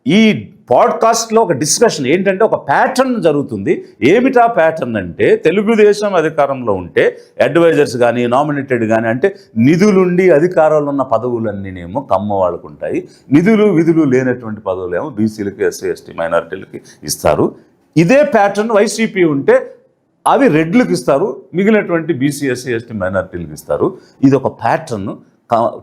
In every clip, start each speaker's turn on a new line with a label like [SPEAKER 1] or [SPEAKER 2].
[SPEAKER 1] ఈ పాడ్కాస్ట్లో ఒక డిస్కషన్ ఏంటంటే ఒక ప్యాటర్న్ జరుగుతుంది. ఏమిటా ప్యాటర్న్ అంటే తెలుగుదేశం అధికారంలో ఉంటే అడ్వైజర్స్ కానీ నామినేటెడ్ కానీ అంటే నిధులుండి అధికారంలో ఉన్న పదవులన్నీనేమో కమ్మ వాళ్ళకు ఉంటాయి, విధులు లేనటువంటి పదవులేమో బీసీలకి ఎస్సీ ఎస్టీ మైనారిటీలకి ఇస్తారు. ఇదే ప్యాటర్న్ వైసీపీ ఉంటే అవి రెడ్లకు ఇస్తారు, మిగిలినటువంటి బీసీ ఎస్సీ ఎస్టీ మైనారిటీలకు ఇస్తారు. ఇది ఒక ప్యాటర్న్.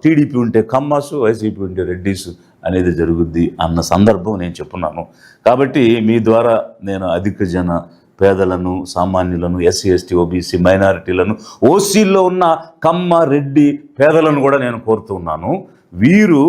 [SPEAKER 1] టీడీపీ ఉంటే కమ్మాసు, వైసీపీ ఉంటే రెడ్డీసు అనేది జరుగుద్ది అన్న సందర్భం నేను చెప్పున్నాను. కాబట్టి మీ ద్వారా నేను అధిక జన పేదలను, సామాన్యులను, ఎస్సీ ఎస్టీ ఓబీసీ మైనారిటీలను, ఓసీల్లో ఉన్న కమ్మ రెడ్డి పేదలను కూడా నేను కోరుతున్నాను. వీరు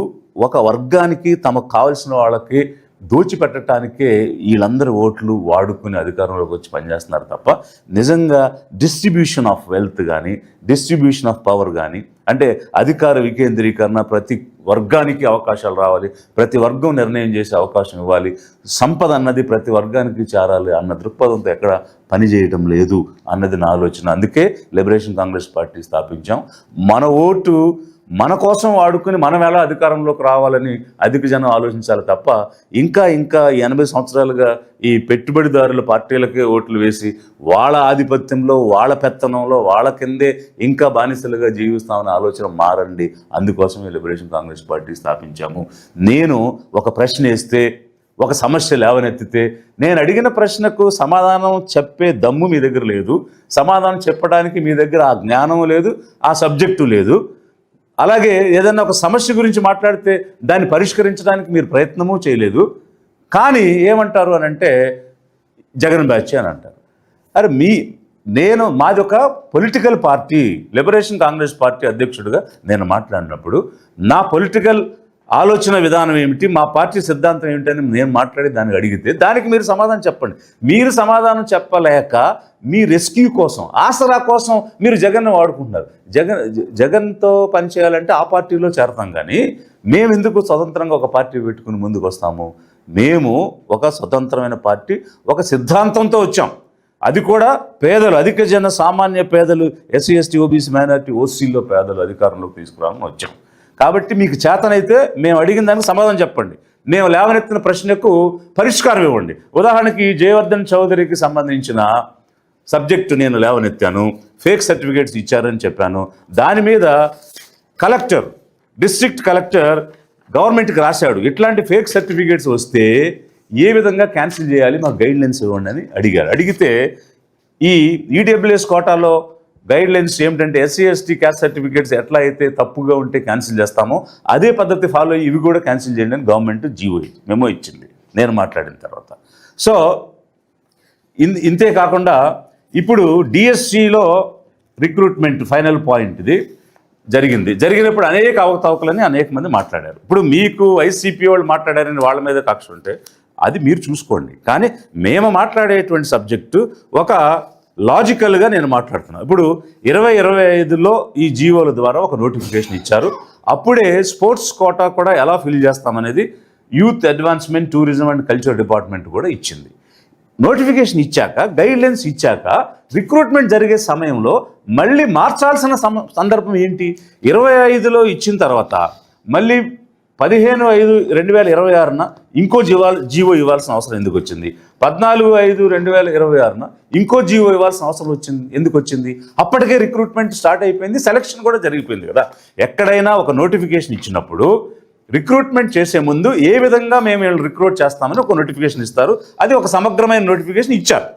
[SPEAKER 1] ఒక వర్గానికి తమకు కావలసిన వాళ్ళకి దోచిపెట్టడానికే వీళ్ళందరి ఓట్లు వాడుకుని అధికారంలోకి వచ్చి పనిచేస్తున్నారు తప్ప నిజంగా డిస్ట్రిబ్యూషన్ ఆఫ్ వెల్త్ కానీ, డిస్ట్రిబ్యూషన్ ఆఫ్ పవర్ కానీ, అంటే అధికార వికేంద్రీకరణ, ప్రతి వర్గానికి అవకాశాలు రావాలి, ప్రతి వర్గం నిర్ణయం చేసే అవకాశం ఇవ్వాలి, సంపద అన్నది ప్రతి వర్గానికి చేరాలి అన్న దృక్పథంతో ఎక్కడ పనిచేయటం లేదు అన్నది నా ఆలోచన. అందుకే లిబరేషన్ కాంగ్రెస్ పార్టీ స్థాపించాం. మన ఓటు మన కోసం వాడుకుని మనం ఎలా అధికారంలోకి రావాలని అధిక జనం ఆలోచించాలి తప్ప ఇంకా 80 సంవత్సరాలుగా ఈ పెట్టుబడిదారుల పార్టీలకే ఓట్లు వేసి వాళ్ళ ఆధిపత్యంలో, వాళ్ళ పెత్తనంలో, వాళ్ళ కిందే ఇంకా బానిసలుగా జీవిస్తామనే ఆలోచన మారండి. అందుకోసమే లిబరేషన్ కాంగ్రెస్ పార్టీ స్థాపించాము. నేను ఒక ప్రశ్న వేస్తే, ఒక సమస్య లేవనెత్తితే నేను అడిగిన ప్రశ్నకు సమాధానం చెప్పే దమ్ము మీ దగ్గర లేదు, సమాధానం చెప్పడానికి మీ దగ్గర ఆ జ్ఞానం లేదు, ఆ సబ్జెక్టు లేదు. అలాగే ఏదైనా ఒక సమస్య గురించి మాట్లాడితే దాన్ని పరిష్కరించడానికి మీరు ప్రయత్నమూ చేయలేదు. కానీ ఏమంటారు అని అంటే జగన్ బ్యాచ్ అని అంటారు. అరే మాది ఒక political party, liberation Congress party అధ్యక్షుడిగా నేను మాట్లాడినప్పుడు నా పొలిటికల్ ఆలోచన విధానం ఏమిటి, మా పార్టీ సిద్ధాంతం ఏమిటని నేను మాట్లాడి దానికి అడిగితే దానికి మీరు సమాధానం చెప్పండి. మీరు సమాధానం చెప్పలేక మీ రెస్క్యూ కోసం, ఆసరా కోసం మీరు జగన్ను వాడుకుంటున్నారు. జగన్తో పనిచేయాలంటే ఆ పార్టీలో చేరతాం, కానీ మేము ఎందుకు స్వతంత్రంగా ఒక పార్టీ పెట్టుకుని ముందుకు వస్తాము? మేము ఒక స్వతంత్రమైన పార్టీ, ఒక సిద్ధాంతంతో వచ్చాం. అది కూడా పేదలు, అధిక జన సామాన్య పేదలు, ఎస్సీ ఎస్టీ ఓబీసీ మైనారిటీ ఓసీల్లో పేదలు అధికారంలోకి తీసుకురావాలని వచ్చాం. కాబట్టి మీకు చేతనైతే మేము అడిగిన దానికి సమాధానం చెప్పండి, మేము లేవనెత్తిన ప్రశ్నకు పరిష్కారం ఇవ్వండి. ఉదాహరణకి జయవర్ధన్ చౌదరికి సంబంధించిన సబ్జెక్టు నేను లేవనెత్తాను, ఫేక్ సర్టిఫికేట్స్ ఇచ్చారని చెప్పాను. దాని మీద డిస్ట్రిక్ట్ కలెక్టర్ గవర్నమెంట్కి రాశాడు, ఇట్లాంటి ఫేక్ సర్టిఫికేట్స్ వస్తే ఏ విధంగా క్యాన్సిల్ చేయాలి, మాకు గైడ్లైన్స్ ఇవ్వండి అని అడిగారు. అడిగితే ఈ ఈడబ్ల్యూఎస్ కోటాలో గైడ్లైన్స్ ఏమిటంటే ఎస్సీ ఎస్టీ క్యాస్ట్ సర్టిఫికేట్స్ ఎట్లా అయితే తప్పుగా ఉంటే క్యాన్సిల్ చేస్తామో అదే పద్ధతి ఫాలో అయ్యి ఇవి కూడా క్యాన్సిల్ చేయండి అని గవర్నమెంట్ మెమో ఇచ్చింది నేను మాట్లాడిన తర్వాత. సో ఇంతే కాకుండా ఇప్పుడు డిఎస్సిలో రిక్రూట్మెంట్ ఫైనల్ పాయింట్ ఇది జరిగినప్పుడు అనేక అవకతవకలని అనేక మంది మాట్లాడారు. ఇప్పుడు మీకు వైసీపీ వాళ్ళు మాట్లాడారని వాళ్ళ మీద కక్ష ఉంటే అది మీరు చూసుకోండి, కానీ మేము మాట్లాడేటువంటి సబ్జెక్టు ఒక లాజికల్గా నేను మాట్లాడుతున్నాను. ఇప్పుడు 2025లో ఈ జీవోల ద్వారా ఒక నోటిఫికేషన్ ఇచ్చారు. అప్పుడే స్పోర్ట్స్ కోటా కూడా ఎలా ఫిల్ చేస్తామనేది youth advancement, tourism and culture department కూడా ఇచ్చింది. నోటిఫికేషన్ ఇచ్చాక, గైడ్లైన్స్ ఇచ్చాక రిక్రూట్మెంట్ జరిగే సమయంలో మళ్ళీ మార్చాల్సిన సందర్భం ఏంటి? 25లో ఇచ్చిన తర్వాత మళ్ళీ 15/5/2026న ఇంకో జీవో ఇవ్వాల్సిన అవసరం ఎందుకు వచ్చింది? 14/5/2026న ఇంకో జీవో ఇవ్వాల్సిన అవసరం ఎందుకు వచ్చింది? అప్పటికే రిక్రూట్మెంట్ స్టార్ట్ అయిపోయింది, సెలక్షన్ కూడా జరిగిపోయింది కదా. ఎక్కడైనా ఒక నోటిఫికేషన్ ఇచ్చినప్పుడు రిక్రూట్మెంట్ చేసే ముందు ఏ విధంగా మేము రిక్రూట్ చేస్తామని ఒక నోటిఫికేషన్ ఇస్తారు. అది ఒక సమగ్రమైన నోటిఫికేషన్ ఇచ్చారు.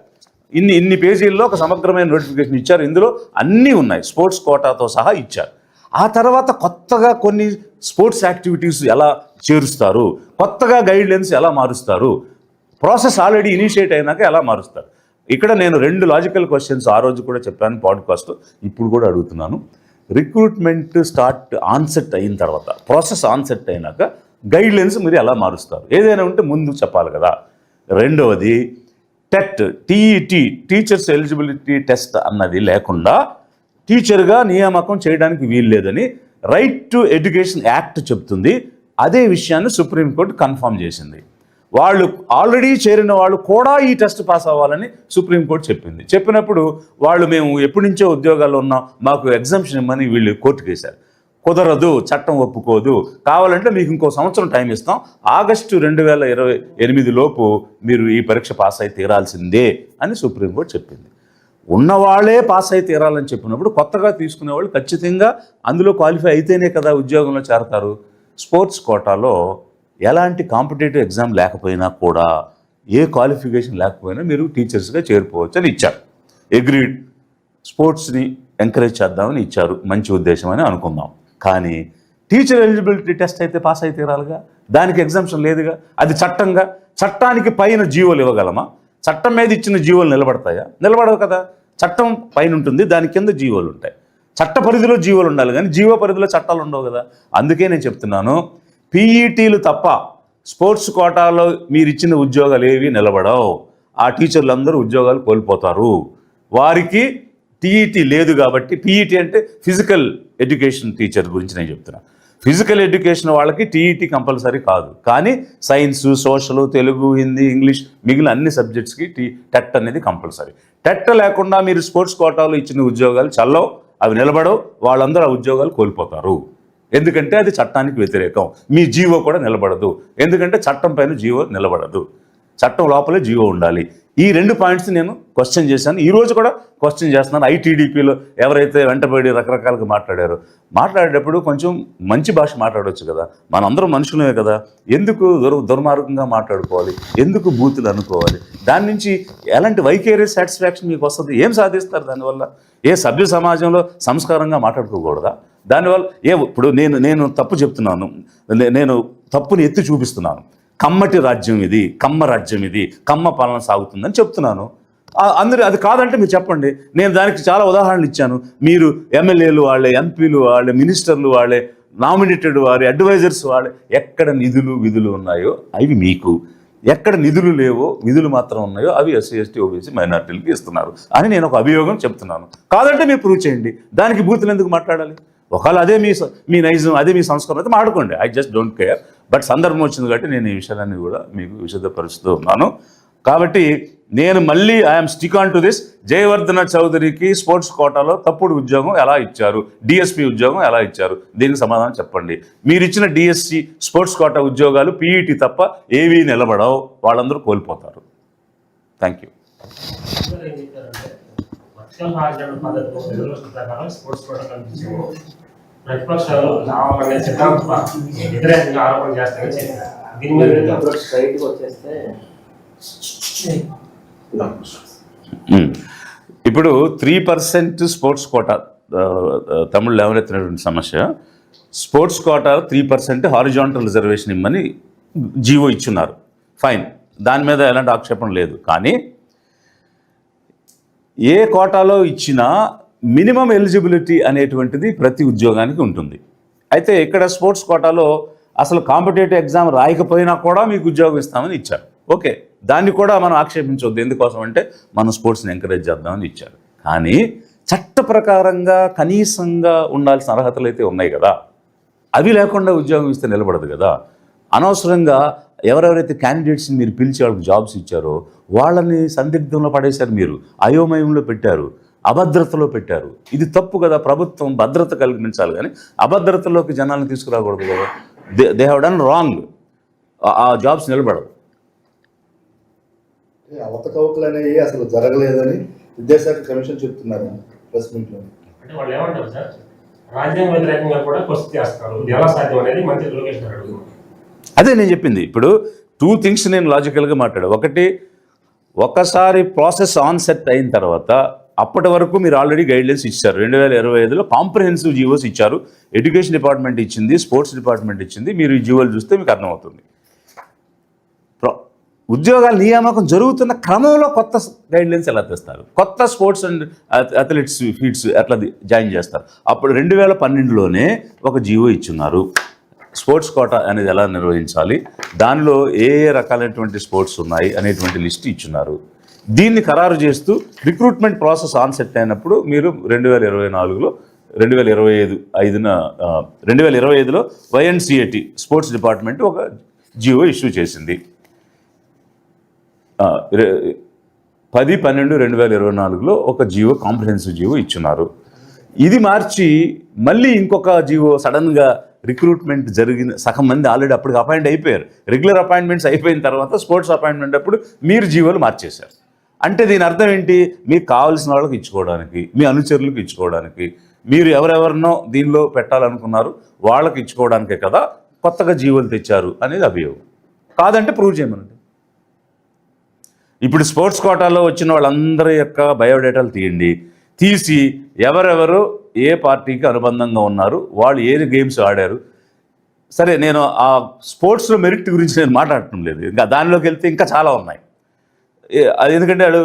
[SPEAKER 1] ఇన్ని పేజీల్లో ఒక సమగ్రమైన నోటిఫికేషన్ ఇచ్చారు. ఇందులో అన్నీ ఉన్నాయి, స్పోర్ట్స్ కోటాతో సహా ఇచ్చారు. ఆ తర్వాత కొత్తగా కొన్ని స్పోర్ట్స్ యాక్టివిటీస్ ఎలా చేరుస్తారు, కొత్తగా గైడ్లైన్స్ ఎలా మారుస్తారు, ప్రాసెస్ ఆల్రెడీ ఇనిషియేట్ అయినాక ఎలా మారుస్తారు. ఇక్కడ నేను 2 లాజికల్ క్వశ్చన్స్ ఆ రోజు కూడా చెప్పాను పాడ్కాస్ట్, ఇప్పుడు కూడా అడుగుతున్నాను. రిక్రూట్మెంట్ ఆన్సెట్ అయిన తర్వాత, ప్రాసెస్ ఆన్సెట్ అయినాక గైడ్లైన్స్ మీరు ఎలా మారుస్తారు? ఏదైనా ఉంటే ముందు చెప్పాలి కదా. రెండవది TET, TET, teachers eligibility test అన్నది లేకుండా టీచర్గా నియామకం చేయడానికి వీలు లేదని రైట్ టు ఎడ్యుకేషన్ యాక్ట్ చెప్తుంది. అదే విషయాన్ని సుప్రీంకోర్టు కన్ఫర్మ్ చేసింది. వాళ్ళు ఆల్రెడీ చేరిన వాళ్ళు కూడా ఈ టెస్ట్ పాస్ అవ్వాలని సుప్రీంకోర్టు చెప్పింది. చెప్పినప్పుడు వాళ్ళు మేము ఎప్పటి నుంచో ఉద్యోగాల్లో ఉన్నాం, మాకు ఎగ్జామ్షన్ ఇమ్మని వీళ్ళు కోర్టుకు వేశారు. కుదరదు, చట్టం ఒప్పుకోదు, కావాలంటే మీకు ఇంకో సంవత్సరం టైం ఇస్తాం, ఆగస్టు 2028 లోపు మీరు ఈ పరీక్ష పాస్ అయి తీరాల్సిందే అని సుప్రీంకోర్టు చెప్పింది. ఉన్నవాళ్లే పాస్ అయి తీరాలని చెప్పినప్పుడు కొత్తగా తీసుకునే వాళ్ళు ఖచ్చితంగా అందులో క్వాలిఫై అయితేనే కదా ఉద్యోగంలో చేరతారు. స్పోర్ట్స్ కోటాలో ఎలాంటి కాంపిటేటివ్ ఎగ్జామ్ లేకపోయినా కూడా, ఏ క్వాలిఫికేషన్ లేకపోయినా మీరు టీచర్స్గా చేరిపోవచ్చు అని ఇచ్చారు. అగ్రీడ్, స్పోర్ట్స్ని ఎంకరేజ్ చేద్దామని ఇచ్చారు, మంచి ఉద్దేశం అని అనుకుందాం. కానీ టీచర్ ఎలిజిబిలిటీ టెస్ట్ అయితే పాస్ అయితే తీరాలిగా, దానికి ఎగ్జామ్షన్ లేదుగా. అది చట్టానికి పైన జీవోలు ఇవ్వగలమా? చట్టం మీద ఇచ్చిన జీవోలు నిలబడతాయా? నిలబడవు కదా. చట్టం పైన ఉంటుంది, దాని కింద జీవోలు ఉంటాయి. చట్ట పరిధిలో జీవోలు ఉండాలి కానీ జీవో పరిధిలో చట్టాలు ఉండవు కదా. అందుకే నేను చెప్తున్నాను, పీఈటీలు తప్ప స్పోర్ట్స్ కోటాలో మీరు ఇచ్చిన ఉద్యోగాలు ఏవి నిలబడవు. ఆ టీచర్లందరూ ఉద్యోగాలు కోల్పోతారు. వారికి టీఈటీ లేదు కాబట్టి, పీఈటీ అంటే ఫిజికల్ ఎడ్యుకేషన్ టీచర్ గురించి నేను చెప్తున్నా. ఫిజికల్ ఎడ్యుకేషన్ వాళ్ళకి టీఈటీ కంపల్సరీ కాదు, కానీ science, social, Telugu, Hindi, English మిగిలిన అన్ని సబ్జెక్ట్స్కి టెట్ అనేది కంపల్సరీ. టెట్ లేకుండా మీరు స్పోర్ట్స్ కోటాలో ఇచ్చిన ఉద్యోగాలు చల్లవు, అవి నిలబడవు, వాళ్ళందరూ ఆ ఉద్యోగాలు కోల్పోతారు. ఎందుకంటే అది చట్టానికి వ్యతిరేకం. మీ జీవో కూడా నిలబడదు, ఎందుకంటే చట్టం పైన జీవో నిలబడదు. చట్టం లోపలే జీవో ఉండాలి. ఈ 2 పాయింట్స్ నేను క్వశ్చన్ చేశాను, ఈరోజు కూడా క్వశ్చన్ చేస్తున్నాను. ఐటీడీపీలో ఎవరైతే వెంటబడి రకరకాలుగా మాట్లాడేటప్పుడు కొంచెం మంచి భాష మాట్లాడవచ్చు కదా, మనందరం మనుషులమే కదా. ఎందుకు దుర్మార్గంగా మాట్లాడుకోవాలి, ఎందుకు బూతులు అనుకోవాలి? దాని నుంచి ఎలాంటి వైకేరియస్ సాటిస్ఫాక్షన్ మీకు వస్తుంది? ఏం సాధిస్తారు దానివల్ల? ఏ సభ్య సమాజంలో సంస్కారంగా మాట్లాడుకోకూడదా? దానివల్ల ఇప్పుడు నేను తప్పు చెప్తున్నాను, నేను తప్పుని ఎత్తి చూపిస్తున్నాను. కమ్మటి రాజ్యం ఇది, కమ్మ రాజ్యం ఇది, కమ్మ పాలన సాగుతుందని చెప్తున్నాను. అందరూ అది కాదంటే మీరు చెప్పండి. నేను దానికి చాలా ఉదాహరణలు ఇచ్చాను. మీరు ఎమ్మెల్యేలు వాళ్ళే, ఎంపీలు వాళ్ళే, మినిస్టర్లు వాళ్ళే, నామినేటెడ్ వారి అడ్వైజర్స్ వాళ్ళే. ఎక్కడ నిధులు విధులు ఉన్నాయో అవి మీకు, ఎక్కడ నిధులు లేవో విధులు మాత్రం ఉన్నాయో అవి ఎస్సీ, ఎస్టీ, ఓబీసీ, మైనార్టీలకి ఇస్తున్నారు అని నేను ఒక అభియోగం చెప్తున్నాను. కాదంటే మీరు ప్రూవ్ చేయండి. దానికి బూతులు ఎందుకు మాట్లాడాలి? ఒకవేళ అదే మీ నైజం, అదే మీ సంస్కారం అయితే మాట్లాడుకోండి. I just don't care. But సందర్భం వచ్చింది కాబట్టి నేను ఈ విషయాలన్నీ కూడా మీకు విశదపరుస్తూ ఉన్నాను. కాబట్టి నేను మళ్ళీ I'm stick on to this. Jayavardhana చౌదరికి స్పోర్ట్స్ కోటాలో తప్పుడు ఉద్యోగం ఎలా ఇచ్చారు, డిఎస్పీ ఉద్యోగం ఎలా ఇచ్చారు, దీనికి సమాధానం చెప్పండి. మీరు ఇచ్చిన డిఎస్సి స్పోర్ట్స్ కోటా ఉద్యోగాలు పీఈటీ తప్ప ఏవీ నిలబడవు, వాళ్ళందరూ కోల్పోతారు. Thank you.
[SPEAKER 2] ప్రతిపక్షాలు వ్యతిరేకంగా ఆరోపణ చేస్తారని చెప్పారు. దీని మీద స్ట్రైట్గా వచ్చేస్తే
[SPEAKER 1] ఇప్పుడు 3% స్పోర్ట్స్ కోటా తమిళ లేవనెత్తినటువంటి సమస్య. స్పోర్ట్స్ కోటా 3% హారిజాంటల్ రిజర్వేషన్ ఇమ్మని జీవో ఇచ్చున్నారు. ఫైన్, దాని మీద ఎలాంటి ఆక్షేపణ లేదు. కానీ ఏ కోటాలో ఇచ్చినా మినిమం ఎలిజిబిలిటీ అనేటువంటిది ప్రతి ఉద్యోగానికి ఉంటుంది. అయితే ఇక్కడ స్పోర్ట్స్ కోటాలో అసలు కాంపిటేటివ్ ఎగ్జామ్ రాయకపోయినా కూడా మీకు ఉద్యోగం ఇస్తామని ఇచ్చారు. ఓకే, దాన్ని కూడా మనం ఆక్షేపించవద్దు. ఎందుకోసం అంటే మనం స్పోర్ట్స్ని ఎంకరేజ్ చేద్దామని ఇచ్చారు. కానీ చట్ట ప్రకారంగా కనీసంగా ఉండాల్సిన అర్హతలు అయితే ఉన్నాయి కదా, అవి లేకుండా ఉద్యోగం ఇస్తే నిలబడదు కదా. అనవసరంగా ఎవరెవరైతే క్యాండిడేట్స్ని మీరు పిలిచి వాళ్ళకి జాబ్స్ ఇచ్చారో వాళ్ళని సందిగ్ధంలో పడేశారు, మీరు అయోమయంలో పెట్టారు, అభద్రతలో పెట్టారు. ఇది తప్పు కదా. ప్రభుత్వం భద్రత కల్పించాలి కానీ అభద్రతలోకి జనాలను తీసుకురాకూడదు కదా. They have done wrong. ఆ జాబ్స్ నిలబడవు.
[SPEAKER 3] అవకతవకలు అనేవి అసలు జరగలేదని విద్యాశాఖ కమిషన్ చెప్తున్నారు ప్రెస్ మీట్లో.
[SPEAKER 2] అంటే వాళ్ళు ఏమంటారు సార్, రాజ్యాంగ వ్యతిరేకంగా కూడా క్వశ్చన్ చేస్తారు, ఎలా సాధ్యం అనేది మంత్రి లోకేష్ గారు అడుగుతున్నారు.
[SPEAKER 1] అదే నేను చెప్పింది. ఇప్పుడు 2 things నేను లాజికల్గా మాట్లాడా. ఒకసారి ప్రాసెస్ ఆన్ సెట్ అయిన తర్వాత అప్పటి వరకు మీరు ఆల్రెడీ గైడ్లైన్స్ ఇచ్చారు. 2025లో కాంప్రహెన్సివ్ జీవోస్ ఇచ్చారు. ఎడ్యుకేషన్ డిపార్ట్మెంట్ ఇచ్చింది, స్పోర్ట్స్ డిపార్ట్మెంట్ ఇచ్చింది. మీరు ఈ జీవోలు చూస్తే మీకు అర్థమవుతుంది. ఉద్యోగాల నియామకం జరుగుతున్న క్రమంలో కొత్త గైడ్లైన్స్ ఎలా తెస్తారు, కొత్త స్పోర్ట్స్ అండ్ అథ్లెటిక్స్ ఫీడ్స్ ఎట్లా జాయిన్ చేస్తారు. అప్పుడు 2012లోనే ఒక జీవో ఇచ్చున్నారు. స్పోర్ట్స్ కోటా అనేది ఎలా నిర్వహించాలి, దానిలో ఏ రకాలైనటువంటి స్పోర్ట్స్ ఉన్నాయి అనేటువంటి లిస్ట్ ఇచ్చున్నారు. దీన్ని ఖరారు చేస్తూ రిక్రూట్మెంట్ ప్రాసెస్ ఆన్సెట్ అయినప్పుడు మీరు 2024లో 2025లో వైఎన్సిఏటి స్పోర్ట్స్ డిపార్ట్మెంట్ ఒక జీవో ఇష్యూ చేసింది. 10/12/2024లో ఒక జీవో, కాంప్రహెన్సివ్ జీవో ఇచ్చున్నారు. ఇది మార్చి మళ్ళీ ఇంకొక జీవో సడన్గా రిక్రూట్మెంట్ జరిగిన సగం మంది ఆల్రెడీ అప్పటికి అపాయింట్ అయిపోయారు. రెగ్యులర్ అపాయింట్మెంట్స్ అయిపోయిన తర్వాత స్పోర్ట్స్ అపాయింట్మెంట్ అప్పుడు మీరు జీవోలు మార్చేశారు. అంటే దీని అర్థం ఏంటి? మీకు కావాల్సిన వాళ్ళకి ఇచ్చుకోవడానికి, మీ అనుచరులకు ఇచ్చుకోవడానికి, మీరు ఎవరెవరినో దీనిలో పెట్టాలనుకున్నారు వాళ్ళకి ఇచ్చుకోవడానికే కదా కొత్తగా జీవోలు తెచ్చారు అనేది అభియోగం. కాదంటే ప్రూవ్ చేయమనండి. ఇప్పుడు స్పోర్ట్స్ కోటాలో వచ్చిన వాళ్ళందరి యొక్క బయోడేటాలు తీయండి, తీసి ఎవరెవరు ఏ పార్టీకి అనుబంధంగా ఉన్నారు, వాళ్ళు ఏ గేమ్స్ ఆడారు. సరే, నేను ఆ స్పోర్ట్స్లో మెరిట్ గురించి నేను మాట్లాడటం లేదు, ఇంకా దానిలోకి వెళ్తే ఇంకా చాలా ఉన్నాయి. అది ఎందుకంటే వాడు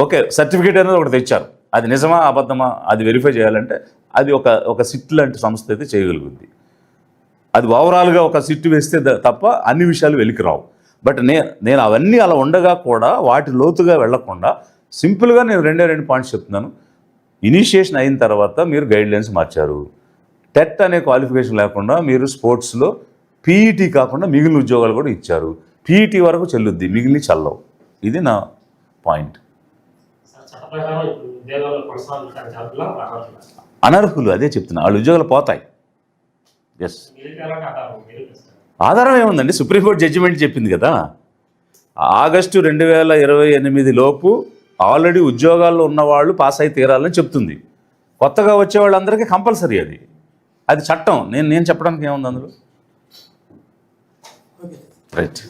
[SPEAKER 1] ఓకే సర్టిఫికేట్ అనేది ఒకటి తెచ్చారు, అది నిజమా అబద్ధమా అది వెరిఫై చేయాలంటే అది ఒక సిట్ లాంటి సంస్థ అయితే చేయగలుగుద్ది. అది ఓవరాల్గా ఒక సిట్ వేస్తే తప్ప అన్ని విషయాలు వెలికి రావు. బట్ నేను అవన్నీ అలా ఉండగా కూడా వాటి లోతుగా వెళ్లకుండా సింపుల్గా నేను రెండు పాయింట్స్ చెప్తున్నాను. ఇనిషియేషన్ అయిన తర్వాత మీరు గైడ్లైన్స్ మార్చారు. టెట్ అనే క్వాలిఫికేషన్ లేకుండా మీరు స్పోర్ట్స్లో పీఈటీ కాకుండా మిగిలిన ఉద్యోగాలు కూడా ఇచ్చారు. పీఈటీ వరకు చెల్లుద్ది, మిగిలిన చల్లవు. ఇది నా పాయింట్.
[SPEAKER 2] చట్ట ప్రకారం ఇప్పుడు ఉద్యోగాలు కొనసాగించడానికి అర్హులా, అనర్హులా?
[SPEAKER 1] అనర్హులు, అదే చెప్తున్నా, వాళ్ళ ఉద్యోగాలు పోతాయి. ఎస్,
[SPEAKER 2] వీరికి ఎలాంటి ఆధారం నిరూపిస్తారు?
[SPEAKER 1] ఆధారం ఏముందండి? సుప్రీంకోర్టు జడ్జిమెంట్ చెప్పింది కదా, ఆగస్టు 2028 లోపు ఆల్రెడీ ఉద్యోగాల్లో ఉన్నవాళ్ళు పాస్ అయి తీరాలని చెప్తుంది. కొత్తగా వచ్చే వాళ్ళందరికీ కంపల్సరీ అది చట్టం. నేను చెప్పడానికి ఏముంది అందులో? రైట్.